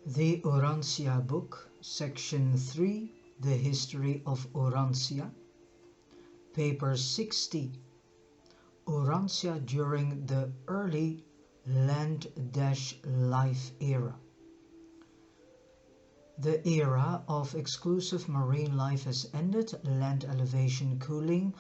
The Urantia book, section 3, The History of Urantia, paper 60, Urantia during the early land-life era. The era of exclusive marine life has ended. Land elevation cooling,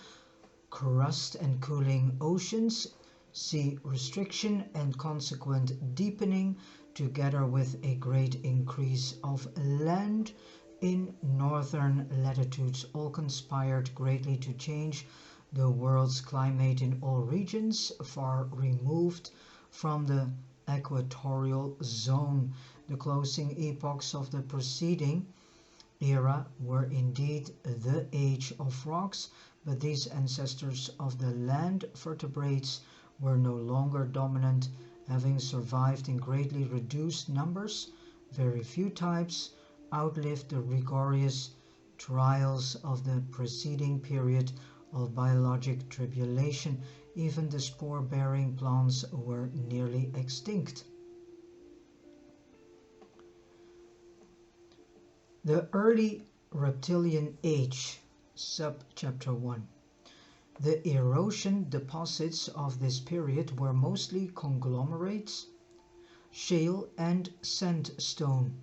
crust and cooling oceans, sea restriction and consequent deepening, together with a great increase of land in northern latitudes, all conspired greatly to change the world's climate in all regions far removed from the equatorial zone. The closing epochs of the preceding era were indeed the age of rocks, but these ancestors of the land vertebrates were no longer dominant, having survived in greatly reduced numbers. Very few types outlived the rigorous trials of the preceding period of biologic tribulation. Even the spore-bearing plants were nearly extinct. The Early Reptilian Age, subchapter 1. The erosion deposits of this period were mostly conglomerates, shale and sandstone.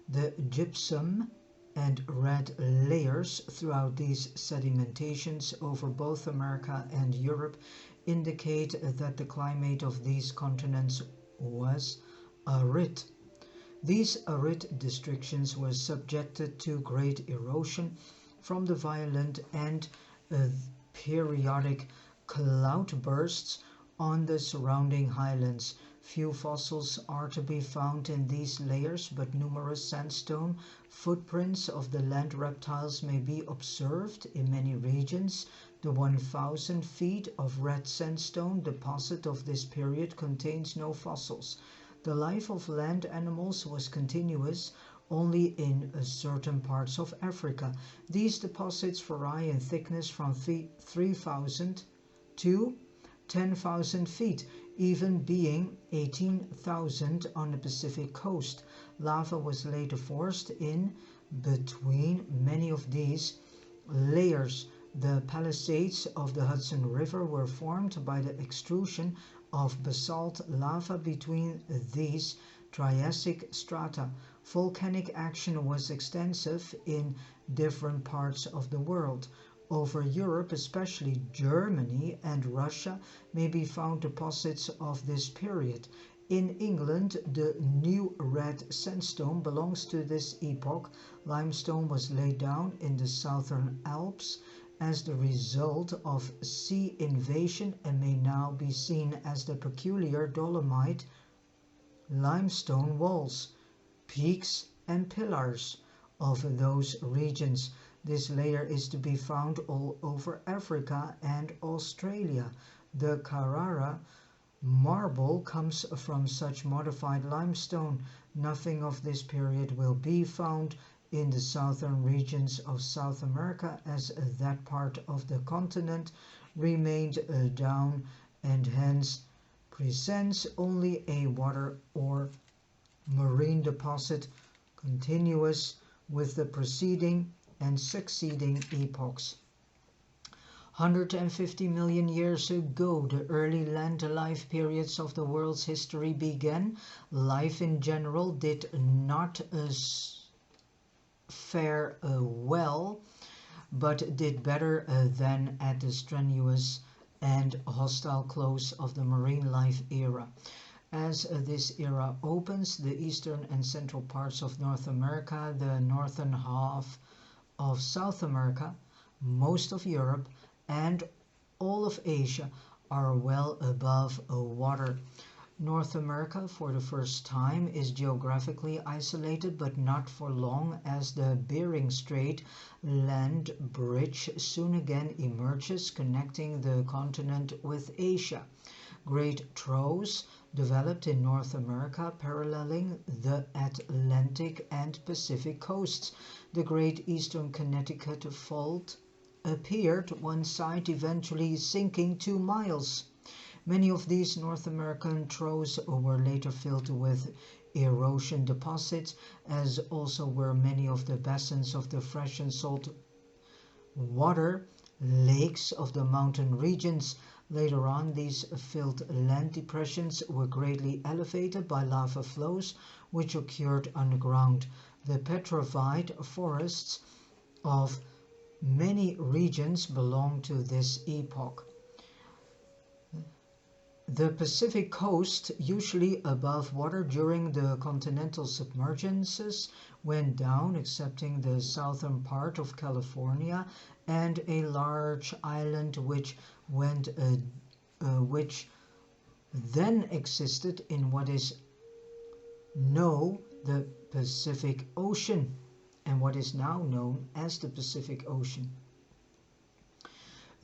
The gypsum and red layers throughout these sedimentations over both America and Europe indicate that the climate of these continents was arid. These arid districts were subjected to great erosion from the violent and periodic cloudbursts on the surrounding highlands. Few fossils are to be found in these layers, but numerous sandstone footprints of the land reptiles may be observed in many regions. The 1,000 feet of red sandstone deposit of this period contains no fossils. The life of land animals was continuous only in certain parts of Africa. These deposits vary in thickness from 3,000 to 10,000 feet, even being 18,000 on the Pacific coast. Lava was later forced in between many of these layers. The palisades of the Hudson River were formed by the extrusion of basalt lava between these Triassic strata. Volcanic action was extensive in different parts of the world. Over Europe, especially Germany and Russia, may be found deposits of this period. In England, the new red sandstone belongs to this epoch. Limestone was laid down in the southern Alps as the result of sea invasion and may now be seen as the peculiar dolomite limestone walls, peaks and pillars of those regions. This layer is to be found all over Africa and Australia. The Carrara marble comes from such modified limestone. Nothing of this period will be found in the southern regions of South America, as that part of the continent remained down and hence presents only a water or marine deposit continuous with the preceding and succeeding epochs. 150 million years ago, the early land-life periods of the world's history began. Life in general did not fare well, but did better than at the strenuous and hostile close of the marine life era. As this era opens, the eastern and central parts of North America, the northern half of South America, most of Europe, and all of Asia are well above water. North America, for the first time, is geographically isolated, but not for long, as the Bering Strait land bridge soon again emerges, connecting the continent with Asia. Great troughs developed in North America, paralleling the Atlantic and Pacific coasts. The Great Eastern Connecticut Fault appeared, one side eventually sinking 2 miles. Many of these North American troughs were later filled with erosion deposits, as also were many of the basins of the fresh and salt water lakes of the mountain regions. Later on, these filled land depressions were greatly elevated by lava flows which occurred underground. The petrified forests of many regions belong to this epoch. The Pacific coast, usually above water during the continental submergences, went down, excepting the southern part of California and a large island which then existed in what is now the Pacific Ocean, and what is now known as the Pacific Ocean.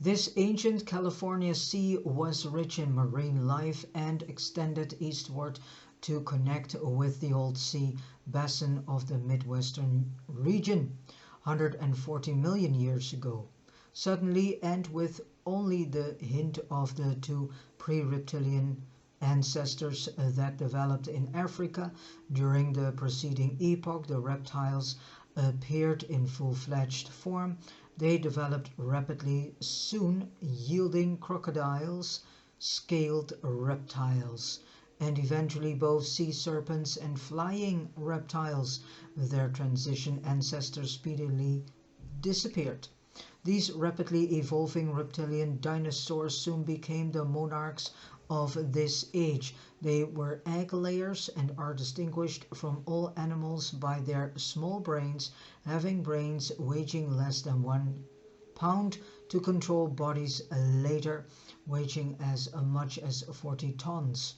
This ancient California Sea was rich in marine life and extended eastward to connect with the old sea basin of the Midwestern region 140 million years ago. Suddenly, and with only the hint of the two pre-reptilian ancestors that developed in Africa during the preceding epoch, the reptiles appeared in full-fledged form. They developed rapidly, soon yielding crocodiles, scaled reptiles, and eventually both sea serpents and flying reptiles. Their transition ancestors speedily disappeared. These rapidly evolving reptilian dinosaurs soon became the monarchs of this age. They were egg layers and are distinguished from all animals by their small brains, having brains weighing less than 1 pound, to control bodies later weighing as much as 40 tons.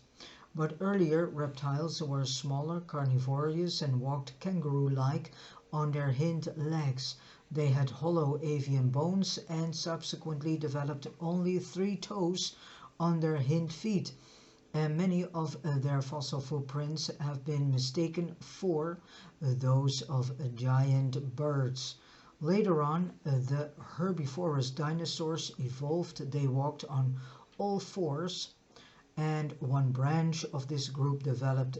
But earlier reptiles were smaller, carnivorous, and walked kangaroo-like on their hind legs. They had hollow avian bones and subsequently developed only 3 toes on their hind feet, and many of their fossil footprints have been mistaken for those of giant birds. Later on, the herbivorous dinosaurs evolved. They walked on all fours, and one branch of this group developed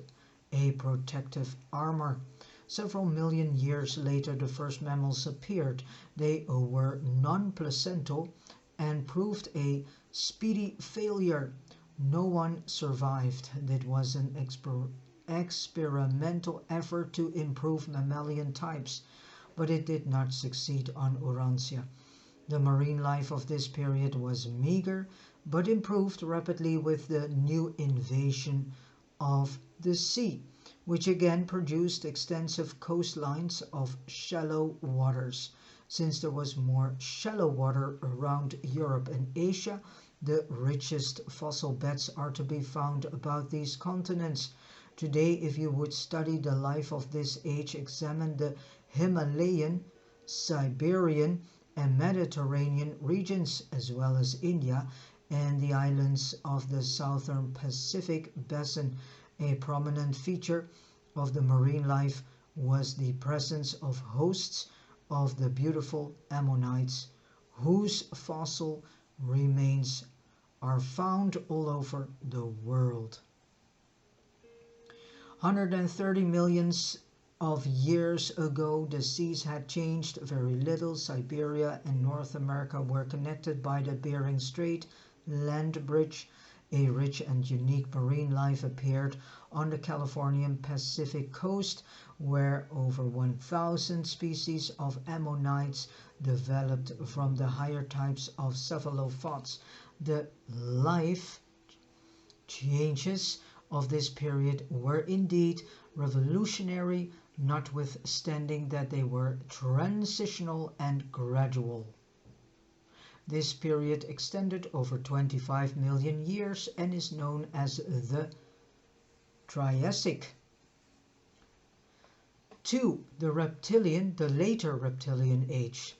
a protective armor. Several million years later, the first mammals appeared. They were non-placental and proved a speedy failure. No one survived. It was an experimental effort to improve mammalian types, but it did not succeed on Urantia. The marine life of this period was meager, but improved rapidly with the new invasion of the sea, which again produced extensive coastlines of shallow waters. Since there was more shallow water around Europe and Asia, the richest fossil beds are to be found about these continents. Today, if you would study the life of this age, examine the Himalayan, Siberian, and Mediterranean regions, as well as India and the islands of the southern Pacific basin. A prominent feature of the marine life was the presence of hosts of the beautiful ammonites, whose fossil remains are found all over the world. 130 million of years ago, the seas had changed very little. Siberia and North America were connected by the Bering Strait land bridge. A rich and unique marine life appeared on the Californian Pacific coast, where over 1,000 species of ammonites developed from the higher types of cephalopods. The life changes of this period were indeed revolutionary, notwithstanding that they were transitional and gradual. This period extended over 25 million years and is known as the Triassic. 2. The later reptilian age.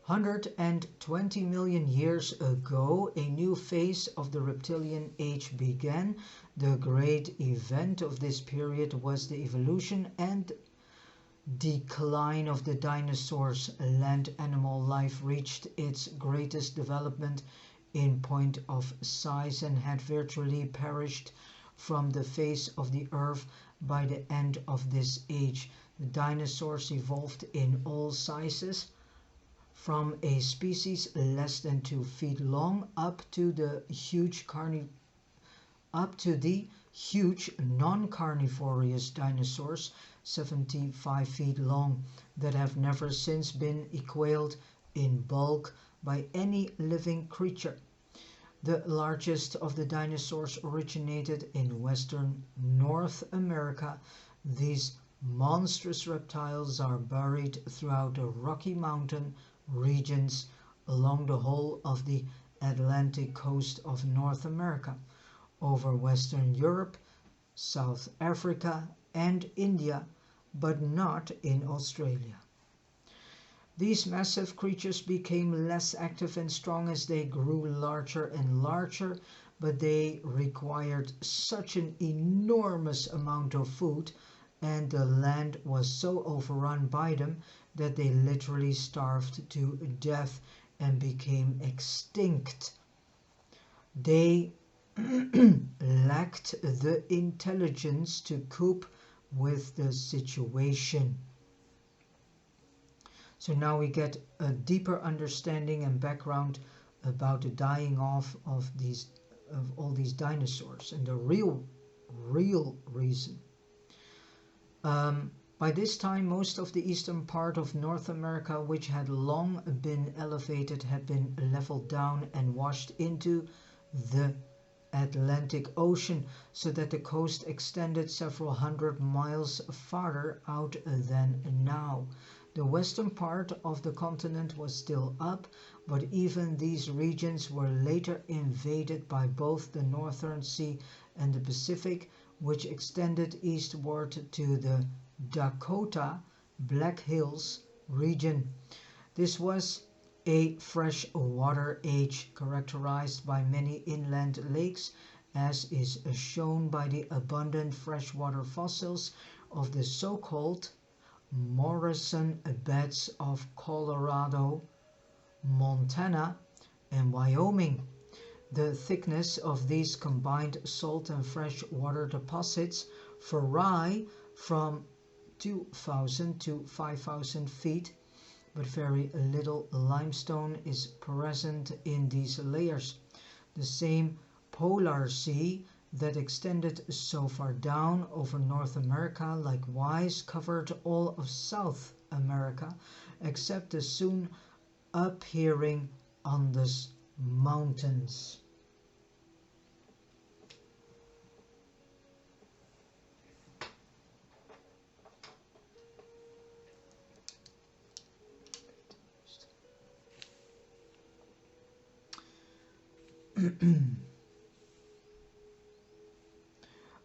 120 million years ago, a new phase of the reptilian age began. The great event of this period was the evolution and decline of the dinosaurs. Land animal life reached its greatest development in point of size and had virtually perished from the face of the earth by the end of this age. The dinosaurs evolved in all sizes, from a species less than 2 feet long up to the huge non-carnivorous dinosaurs 75 feet long that have never since been equaled in bulk by any living creature. The largest of the dinosaurs originated in western North America. These monstrous reptiles are buried throughout the Rocky Mountain regions along the whole of the Atlantic coast of North America, over Western Europe, South Africa and India, but not in Australia. These massive creatures became less active and strong as they grew larger and larger, but they required such an enormous amount of food, and the land was so overrun by them that they literally starved to death and became extinct. They lacked the intelligence to cope with the situation. So now we get a deeper understanding and background about the dying off of all these dinosaurs and the real reason. By this time, most of the eastern part of North America, which had long been elevated, had been leveled down and washed into the Atlantic Ocean, so that the coast extended several hundred miles farther out than now. The western part of the continent was still up, but even these regions were later invaded by both the Northern Sea and the Pacific, which extended eastward to the Dakota Black Hills region. This was a freshwater age characterized by many inland lakes, as is shown by the abundant freshwater fossils of the so-called Morrison beds of Colorado, Montana, and Wyoming. The thickness of these combined salt and freshwater deposits vary from 2,000 to 5,000 feet, but very little limestone is present in these layers. The same polar sea that extended so far down over North America likewise covered all of South America, except the soon appearing Andes Mountains.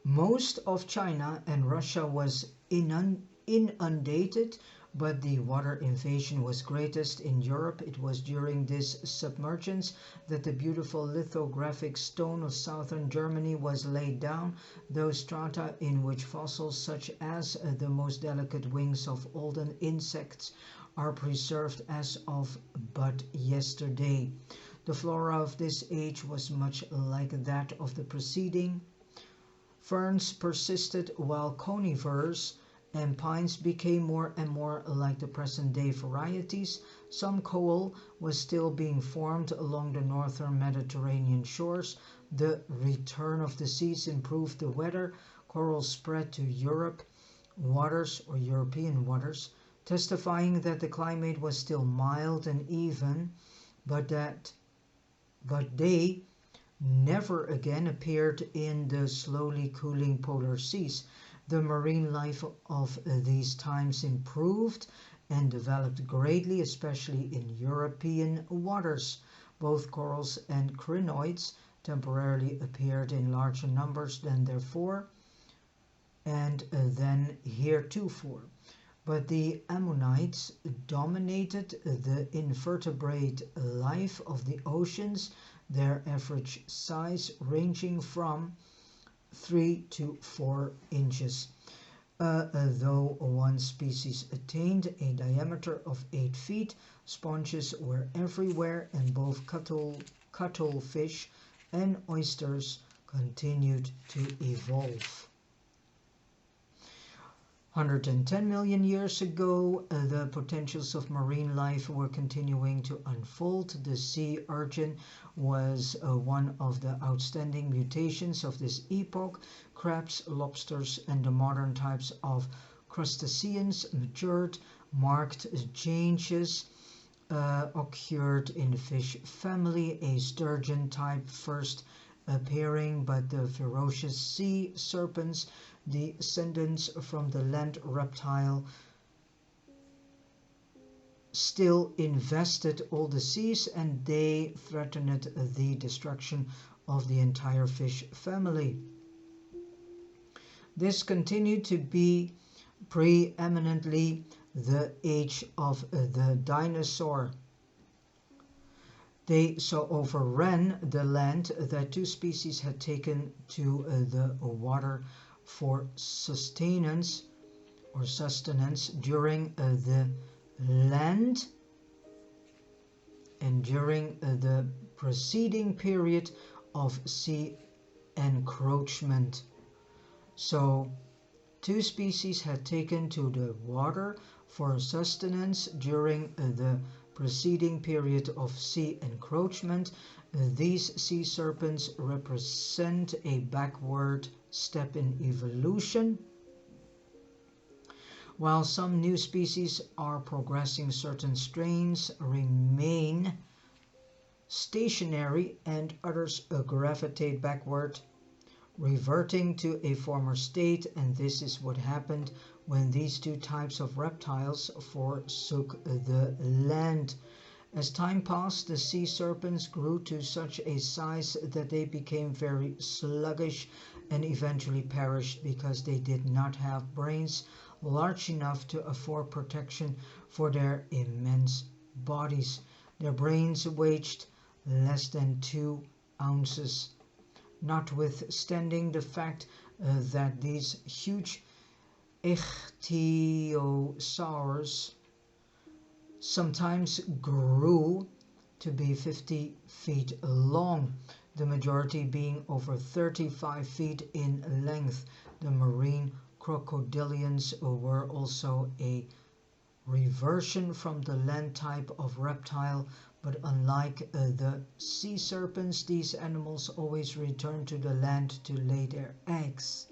Most of China and Russia was inundated, but the water invasion was greatest in Europe. It was during this submergence that the beautiful lithographic stone of southern Germany was laid down, those strata in which fossils such as the most delicate wings of olden insects are preserved as of but yesterday. The flora of this age was much like that of the preceding. Ferns persisted while conifers and pines became more and more like the present-day varieties. Some coal was still being formed along the northern Mediterranean shores. The return of the seas improved the weather. Coral spread to European waters, testifying that the climate was still mild and even, but they never again appeared in the slowly cooling polar seas. The marine life of these times improved and developed greatly, especially in European waters. Both corals and crinoids temporarily appeared in larger numbers than heretofore. But the ammonites dominated the invertebrate life of the oceans, their average size ranging from 3 to 4 inches. Though one species attained a diameter of 8 feet, sponges were everywhere, and both cuttlefish, and oysters continued to evolve. 110 million years ago, the potentials of marine life were continuing to unfold. The sea urchin was one of the outstanding mutations of this epoch. Crabs, lobsters, and the modern types of crustaceans matured. Marked changes occurred in the fish family, a sturgeon type first appearing, but the ferocious sea serpents, descendants from the land reptile, still invested all the seas, and they threatened the destruction of the entire fish family. This continued to be preeminently the age of the dinosaur. They so overran the land that two species had taken to the water for sustenance during the land and during the preceding period of sea encroachment. So two species had taken to the water for sustenance during the preceding period of sea encroachment. These sea serpents represent a backward step in evolution. While some new species are progressing, certain strains remain stationary and others gravitate backward, reverting to a former state, and this is what happened when these two types of reptiles forsook the land. As time passed, the sea serpents grew to such a size that they became very sluggish and eventually perished because they did not have brains large enough to afford protection for their immense bodies. Their brains weighed less than 2 ounces. Notwithstanding the fact that these huge ichthyosaurs sometimes grew to be 50 feet long, the majority being over 35 feet in length. The marine crocodilians were also a reversion from the land type of reptile, but unlike the sea serpents, these animals always return to the land to lay their eggs.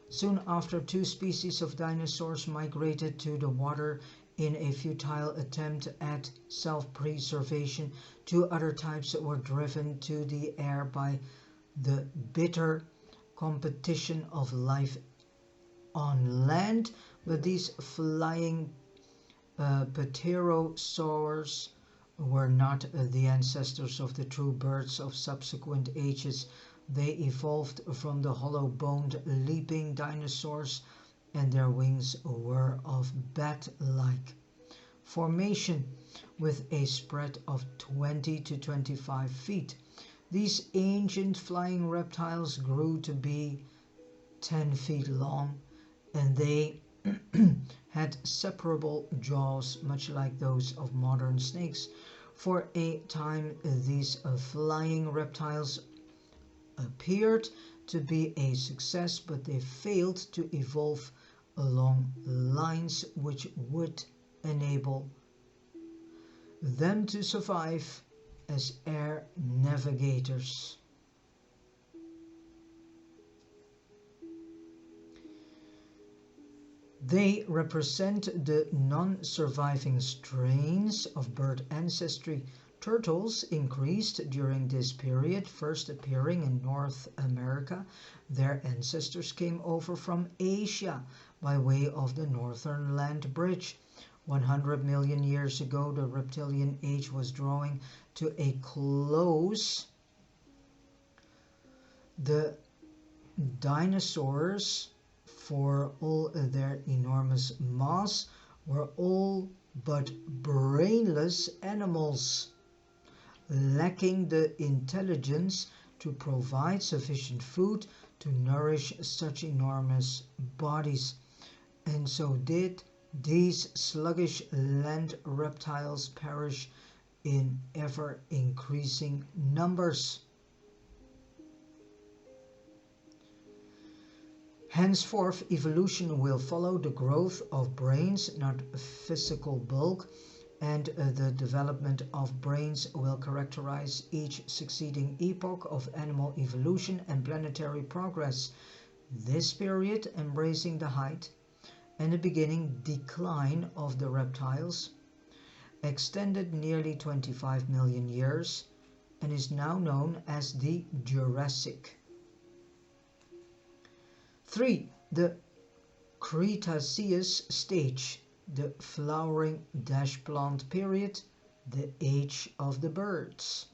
Soon after, two species of dinosaurs migrated to the water in a futile attempt at self-preservation. Two other types were driven to the air by the bitter competition of life on land, but these flying pterosaurs were not the ancestors of the true birds of subsequent ages. They evolved from the hollow-boned leaping dinosaurs, and their wings were of bat-like formation with a spread of 20 to 25 feet. These ancient flying reptiles grew to be 10 feet long, and they had separable jaws, much like those of modern snakes. For a time, these flying reptiles appeared to be a success, but they failed to evolve along lines which would enable them to survive as air navigators. They represent the non-surviving strains of bird ancestry. Turtles increased during this period, first appearing in North America. Their ancestors came over from Asia by way of the Northern Land Bridge. 100 million years ago, the Reptilian Age was drawing to a close. The dinosaurs, for all their enormous mass, were all but brainless animals, lacking the intelligence to provide sufficient food to nourish such enormous bodies. And so did these sluggish land reptiles perish in ever-increasing numbers. Henceforth, evolution will follow the growth of brains, not physical bulk, and the development of brains will characterize each succeeding epoch of animal evolution and planetary progress. This period, embracing the height and the beginning decline of the reptiles, extended nearly 25 million years and is now known as the Jurassic. 3. The Cretaceous stage, the flowering plant period, the age of the birds.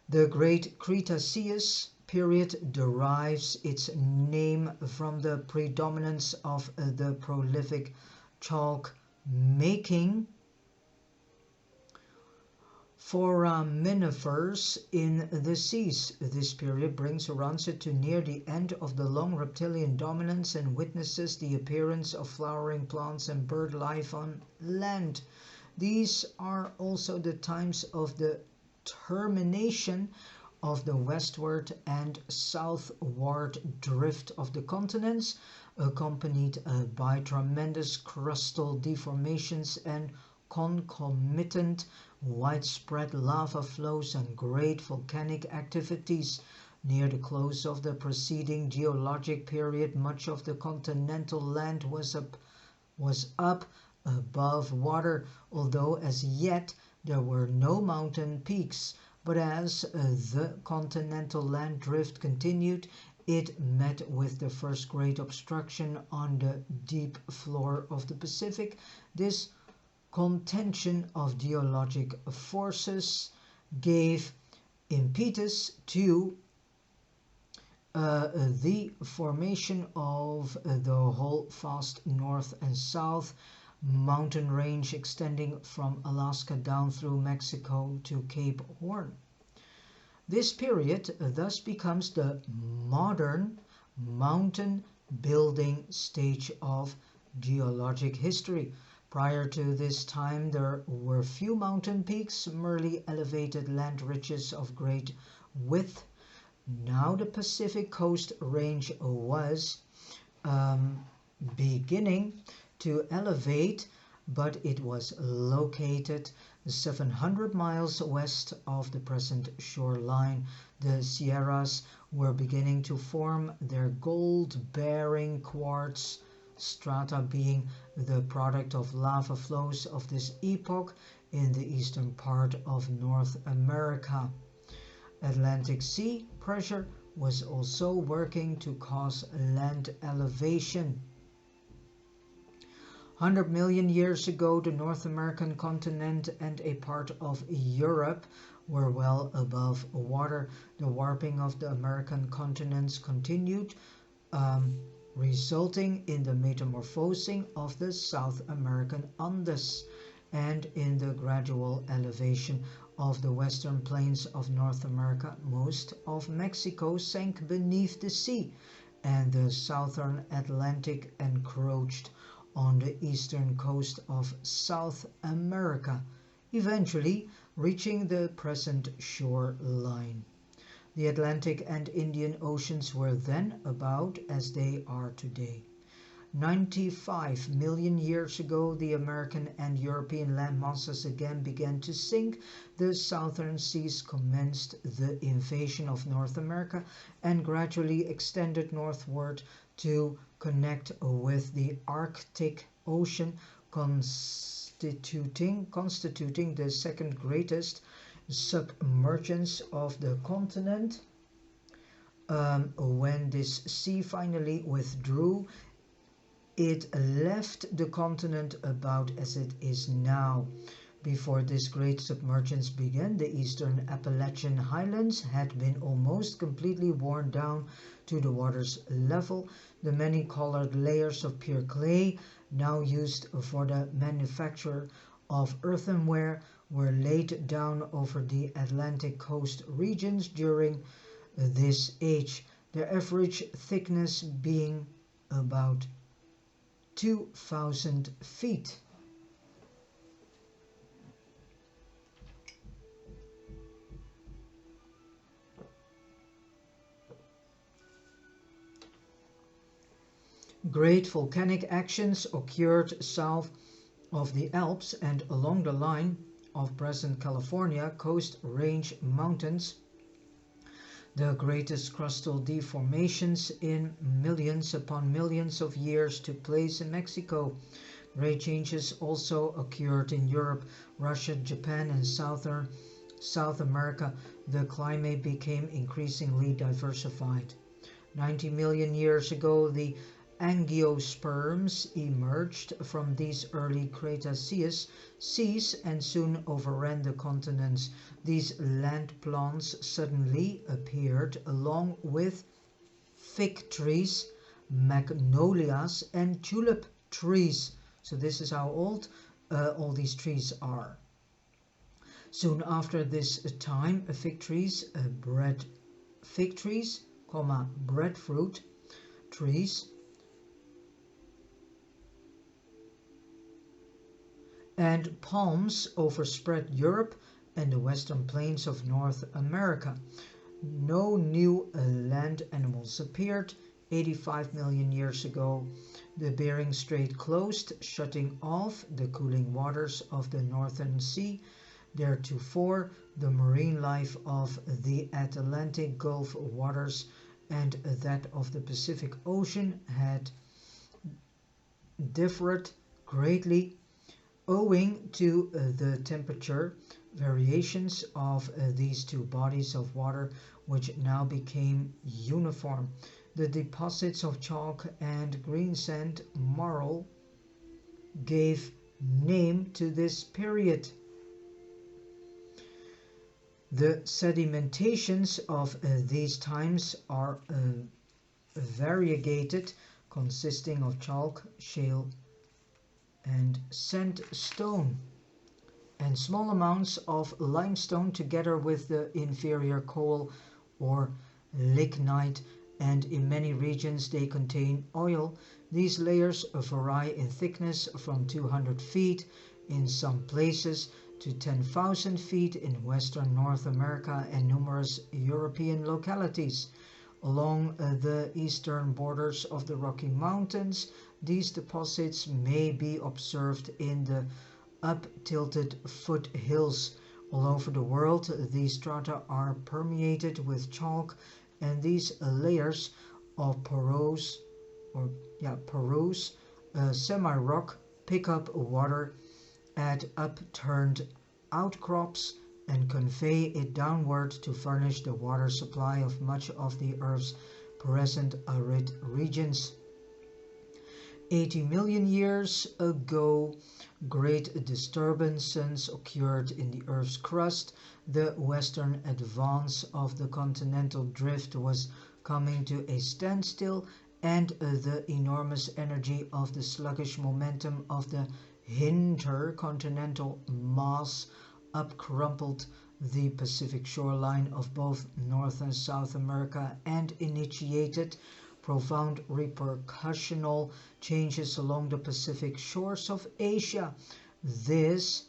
The Great Cretaceous period derives its name from the predominance of the prolific chalk making foraminifers in the seas. This period brings Urantia to near the end of the long reptilian dominance and witnesses the appearance of flowering plants and bird life on land. These are also the times of the termination of the westward and southward drift of the continents, accompanied by tremendous crustal deformations and concomitant widespread lava flows and great volcanic activities. Near the close of the preceding geologic period, much of the continental land was up above water, although as yet there were no mountain peaks. But as the continental land drift continued, it met with the first great obstruction on the deep floor of the Pacific. This contention of geologic forces gave impetus to the formation of the whole vast north and south mountain range extending from Alaska down through Mexico to Cape Horn. This period thus becomes the modern mountain building stage of geologic history. Prior to this time there were few mountain peaks, merely elevated land ridges of great width. Now the Pacific Coast Range was beginning to elevate, but it was located 700 miles west of the present shoreline. The Sierras were beginning to form their gold-bearing quartz strata, being the product of lava flows of this epoch in the eastern part of North America. Atlantic Sea pressure was also working to cause land elevation. 100 million years ago, the North American continent and a part of Europe were well above water. The warping of the American continents continued, resulting in the metamorphosing of the South American Andes and in the gradual elevation of the western plains of North America. Most of Mexico sank beneath the sea, and the southern Atlantic encroached on the eastern coast of South America, eventually reaching the present shoreline. The Atlantic and Indian Oceans were then about as they are today. 95 million years ago, the American and European land masses again began to sink. The southern seas commenced the invasion of North America and gradually extended northward to connect with the Arctic Ocean, constituting the second greatest submergence of the continent. When this sea finally withdrew, it left the continent about as it is now. Before this great submergence began, the eastern Appalachian highlands had been almost completely worn down to the water's level. The many-colored layers of pure clay, now used for the manufacture of earthenware, were laid down over the Atlantic coast regions during this age, their average thickness being about 2,000 feet. Great volcanic actions occurred south of the Alps and along the line of present California Coast Range mountains. The greatest crustal deformations in millions upon millions of years took place in Mexico. Great changes also occurred in Europe, Russia, Japan, and South America. The climate became increasingly diversified. 90 million years ago, the angiosperms emerged from these early Cretaceous seas and soon overran the continents. These land plants suddenly appeared along with fig trees, magnolias, and tulip trees. So this is how old all these trees are. Soon after this time, fig trees, breadfruit trees, and palms overspread Europe and the western plains of North America. No new land animals appeared. 85 million years ago, the Bering Strait closed, shutting off the cooling waters of the Northern Sea. Theretofore, the marine life of the Atlantic Gulf waters and that of the Pacific Ocean had differed greatly owing to the temperature variations of these two bodies of water, which now became uniform. The deposits of chalk and greensand marl gave name to this period. The sedimentations of these times are variegated, consisting of chalk, shale, and sandstone, and small amounts of limestone together with the inferior coal or lignite, and in many regions they contain oil. These layers vary in thickness from 200 feet in some places to 10,000 feet in western North America and numerous European localities. Along the eastern borders of the Rocky Mountains, these deposits may be observed in the up-tilted foothills. All over the world, these strata are permeated with chalk, and these layers of porous semi-rock pick up water at upturned outcrops and convey it downward to furnish the water supply of much of the Earth's present arid regions. 80 million years ago, great disturbances occurred in the Earth's crust. The western advance of the continental drift was coming to a standstill, and the enormous energy of the sluggish momentum of the intercontinental mass upcrumpled the Pacific shoreline of both North and South America and initiated profound repercussional changes along the Pacific shores of Asia. This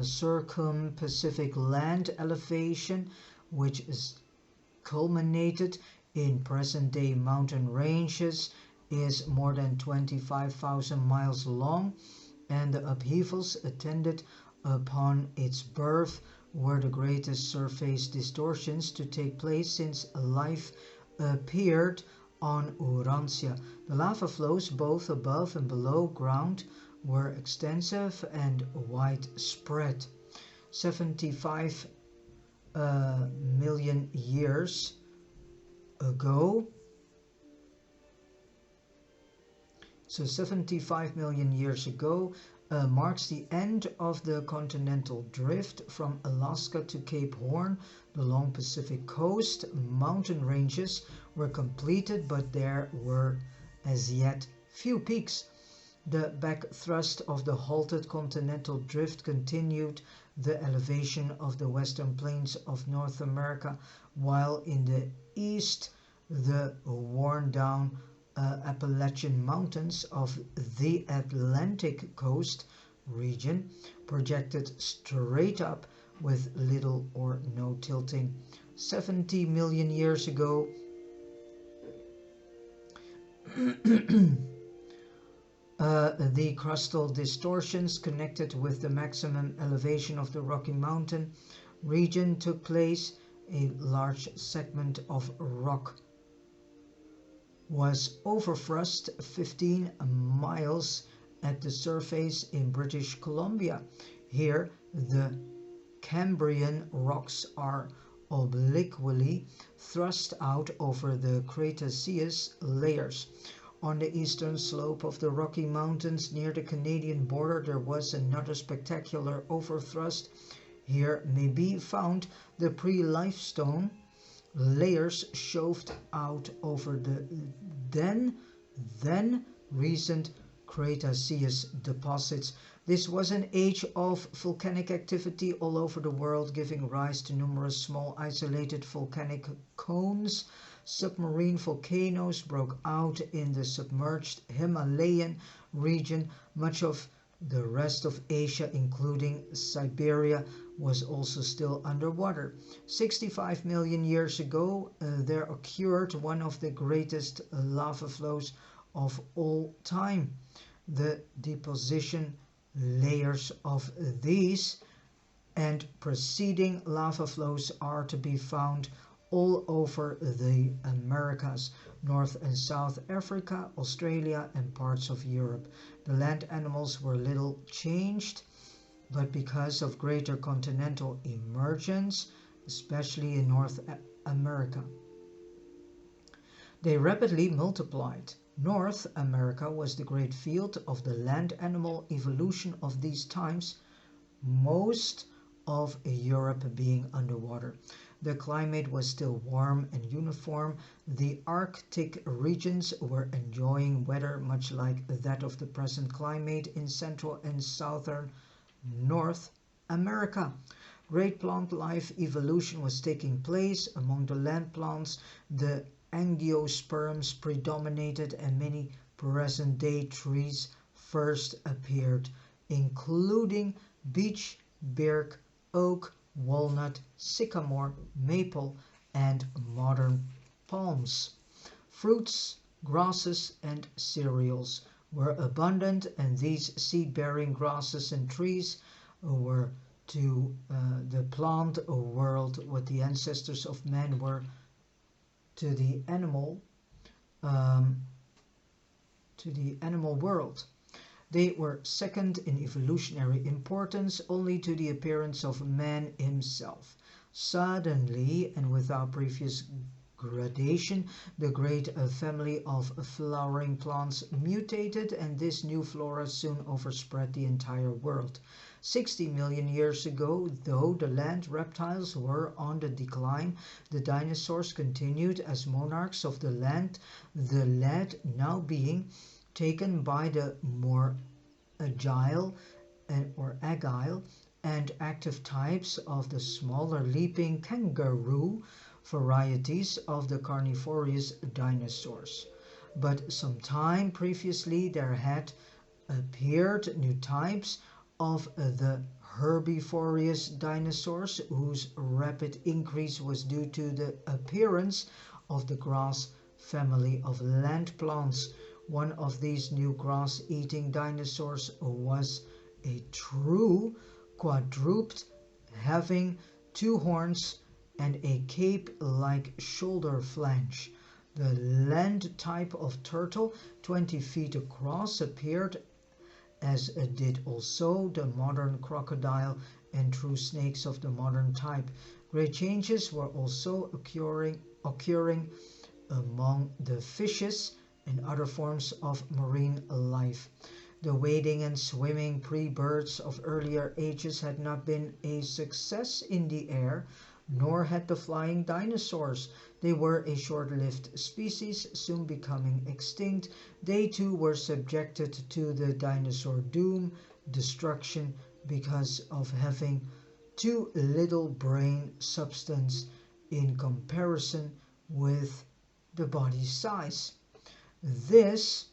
circum-Pacific land elevation, which is culminated in present-day mountain ranges, is more than 25,000 miles long, and the upheavals attendant upon its birth were the greatest surface distortions to take place since life appeared on Urantia. The lava flows both above and below ground were extensive and widespread. 75 million years ago, so 75 million years ago marks the end of the continental drift from Alaska to Cape Horn. The long Pacific coast mountain ranges were completed, but there were as yet few peaks. The back thrust of the halted continental drift continued the elevation of the western plains of North America, while in the east the worn-down Appalachian Mountains of the Atlantic coast region projected straight up with little or no tilting. 70 million years ago, The crustal distortions connected with the maximum elevation of the Rocky Mountain region took place. A large segment of rock was overthrust 15 miles at the surface in British Columbia. Here, the Cambrian rocks are obliquely thrust out over the Cretaceous layers. On the eastern slope of the Rocky Mountains near the Canadian border there was another spectacular overthrust. Here may be found the pre-limestone layers shoved out over the then recent Cretaceous deposits. This was an age of volcanic activity all over the world, giving rise to numerous small isolated volcanic cones. Submarine volcanoes broke out in the submerged Himalayan region. Much of the rest of Asia, including Siberia, was also still underwater. 65 million years ago, there occurred one of the greatest lava flows of all time. The deposition layers of these and preceding lava flows are to be found all over the Americas, North and South Africa, Australia, and parts of Europe. The land animals were little changed, but because of greater continental emergence, especially in North America, they rapidly multiplied. North America was the great field of the land animal evolution of these times, most of Europe being underwater. The climate was still warm and uniform. The Arctic regions were enjoying weather much like that of the present climate in Central and Southern North America. Great plant life evolution was taking place. Among the land plants, the angiosperms predominated and many present-day trees first appeared, including beech, birch, oak, walnut, sycamore, maple, and modern palms. Fruits, grasses, and cereals were abundant, and these seed-bearing grasses and trees were to the plant world what the ancestors of man were to the animal world. They were second in evolutionary importance only to the appearance of man himself. Suddenly, and without previous gradation, the great family of flowering plants mutated, and this new flora soon overspread the entire world. 60 million years ago, though the land reptiles were on the decline, the dinosaurs continued as monarchs of the land, the lead now being taken by the more agile and active types of the smaller leaping kangaroo varieties of the carnivorous dinosaurs. But some time previously there had appeared new types of the herbivorous dinosaurs whose rapid increase was due to the appearance of the grass family of land plants. One of these new grass-eating dinosaurs was a true quadruped having 2 horns and a cape-like shoulder flange. The land type of turtle, 20 feet across, appeared, as did also the modern crocodile and true snakes of the modern type. Great changes were also occurring among the fishes and other forms of marine life. The wading and swimming pre-birds of earlier ages had not been a success in the air, nor had the flying dinosaurs. They were a short-lived species, soon becoming extinct. They too were subjected to the dinosaur doom, destruction, because of having too little brain substance in comparison with the body size. This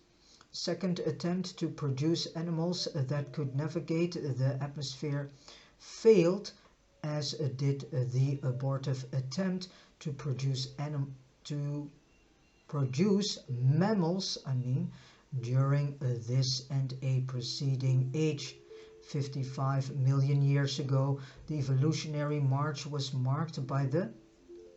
second attempt to produce animals that could navigate the atmosphere failed, as did the abortive attempt to produce produce mammals, during this and a preceding age. 55 million years ago, the evolutionary march was marked by the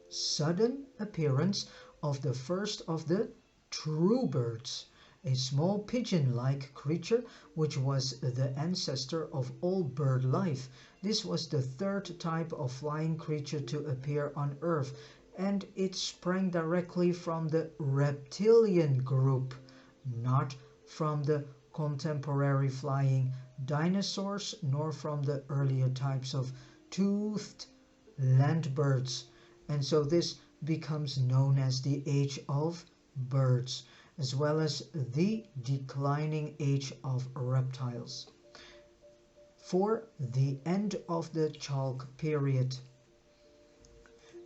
sudden appearance of the first of the true birds, a small pigeon-like creature which was the ancestor of all bird life. This was the third type of flying creature to appear on Earth, and it sprang directly from the reptilian group, not from the contemporary flying dinosaurs, nor from the earlier types of toothed land birds. And so this becomes known as the Age of Birds, as well as the declining age of reptiles. For the end of the Chalk period.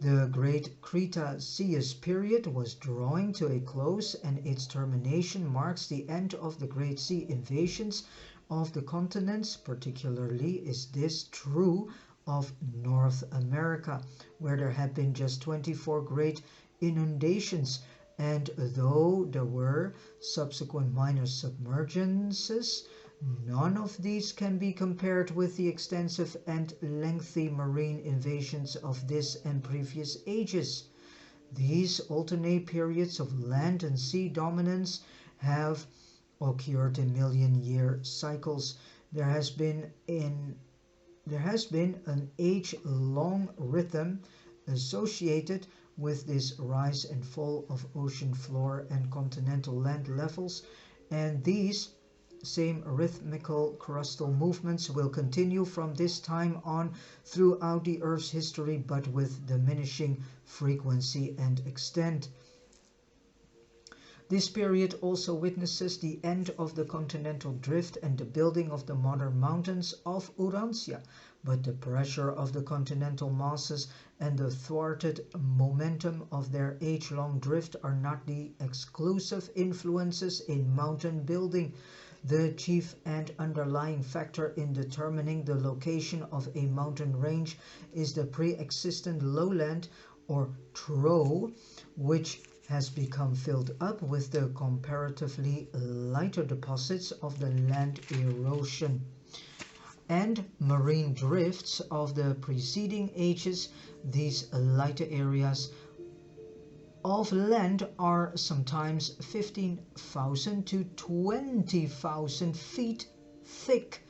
The Great Cretaceous period was drawing to a close, and its termination marks the end of the Great Sea invasions of the continents. Particularly is this true of North America, where there had been just 24 great inundations, and though there were subsequent minor submergences, none of these can be compared with the extensive and lengthy marine invasions of this and previous ages. These alternate periods of land and sea dominance have occurred in million-year cycles. There has been an age-long rhythm associated with this rise and fall of ocean floor and continental land levels, and these same rhythmical crustal movements will continue from this time on throughout the Earth's history, but with diminishing frequency and extent. This period also witnesses the end of the continental drift and the building of the modern mountains of Urantia, but the pressure of the continental masses and the thwarted momentum of their age-long drift are not the exclusive influences in mountain building. The chief and underlying factor in determining the location of a mountain range is the pre-existent lowland or trough, which has become filled up with the comparatively lighter deposits of the land erosion and marine drifts of the preceding ages. These lighter areas of land are sometimes 15,000 to 20,000 feet thick.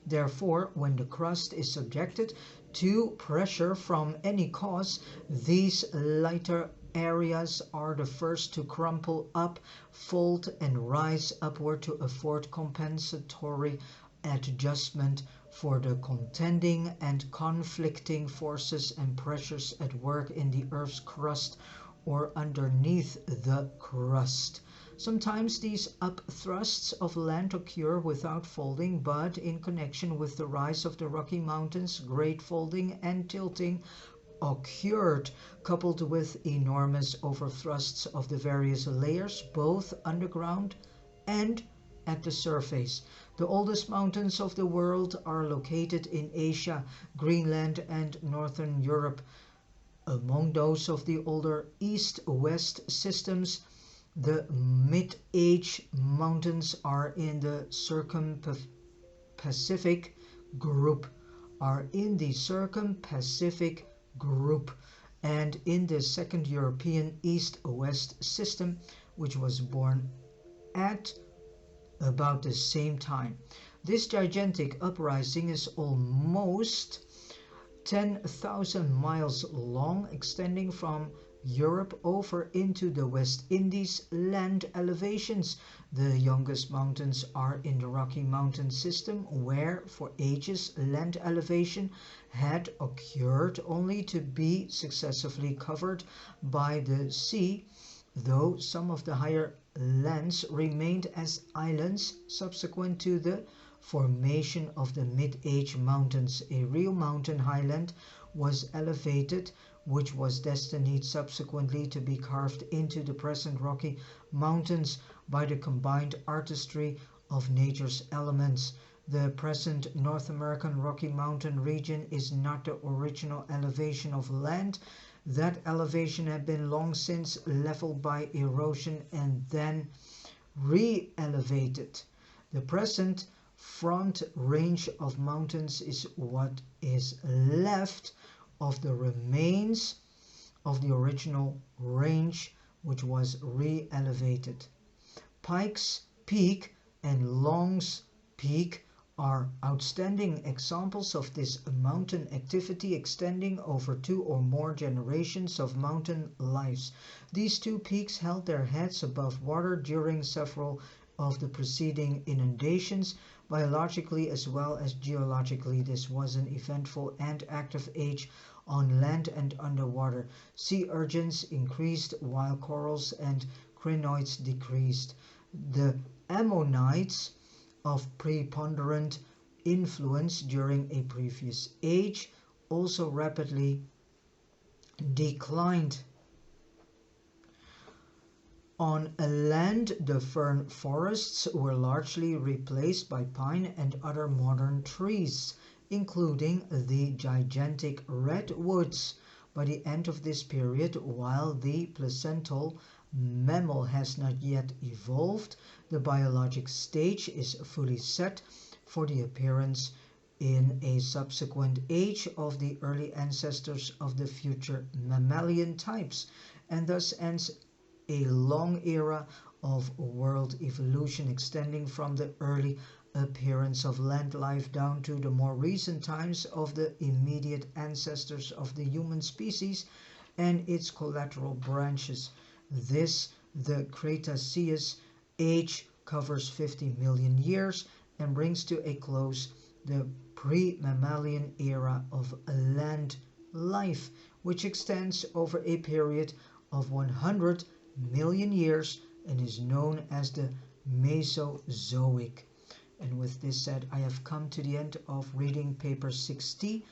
Therefore, when the crust is subjected to pressure from any cause, these lighter areas are the first to crumple up, fold, and rise upward to afford compensatory adjustment for the contending and conflicting forces and pressures at work in the Earth's crust or underneath the crust. Sometimes these upthrusts of land occur without folding, but in connection with the rise of the Rocky Mountains, great folding and tilting occurred, coupled with enormous overthrusts of the various layers, both underground and at the surface. The oldest mountains of the world are located in Asia, Greenland, and Northern Europe. Among those of the older east-west systems, the mid-age mountains are in the circum-Pacific group, and in the second European east-west system, which was born at about the same time. This gigantic uprising is almost 10,000 miles long, extending from Europe over into the West Indies land elevations. The youngest mountains are in the Rocky Mountain system, where for ages land elevation had occurred only to be successively covered by the sea, though some of the higher lands remained as islands subsequent to the formation of the mid-age mountains. A real mountain highland was elevated, which was destined subsequently to be carved into the present Rocky Mountains by the combined artistry of nature's elements. The present North American Rocky Mountain region is not the original elevation of land That elevation had been long since leveled by erosion and then re-elevated. The present front range of mountains is what is left of the remains of the original range, which was re-elevated. Pike's Peak and Long's Peak are outstanding examples of this mountain activity extending over 2 or more generations of mountain lives. These two peaks held their heads above water during several of the preceding inundations. Biologically as well as geologically, this was an eventful and active age on land and underwater. Sea urchins increased while corals and crinoids decreased. The ammonites of preponderant influence during a previous age also rapidly declined. On land, the fern forests were largely replaced by pine and other modern trees, including the gigantic redwoods. By the end of this period, while the placental mammal has not yet evolved, the biologic stage is fully set for the appearance in a subsequent age of the early ancestors of the future mammalian types, and thus ends a long era of world evolution extending from the early appearance of land life down to the more recent times of the immediate ancestors of the human species and its collateral branches. This, the Cretaceous age, covers 50 million years and brings to a close the pre-mammalian era of land life, which extends over a period of 100 million years and is known as the Mesozoic. And with this said, I have come to the end of reading paper 60.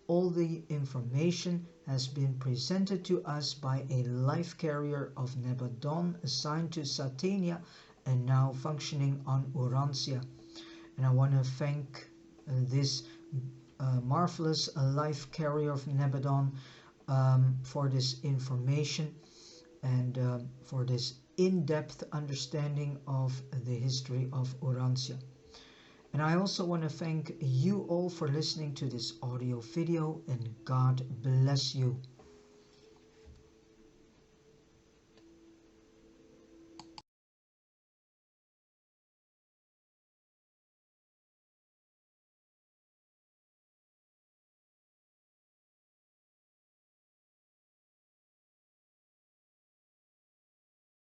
All the information has been presented to us by a life carrier of Nebadon assigned to Satania and now functioning on Urantia. And I want to thank this marvelous life carrier of Nebadon for this information and for this in-depth understanding of the history of Urantia. And I also want to thank you all for listening to this audio video, and God bless you.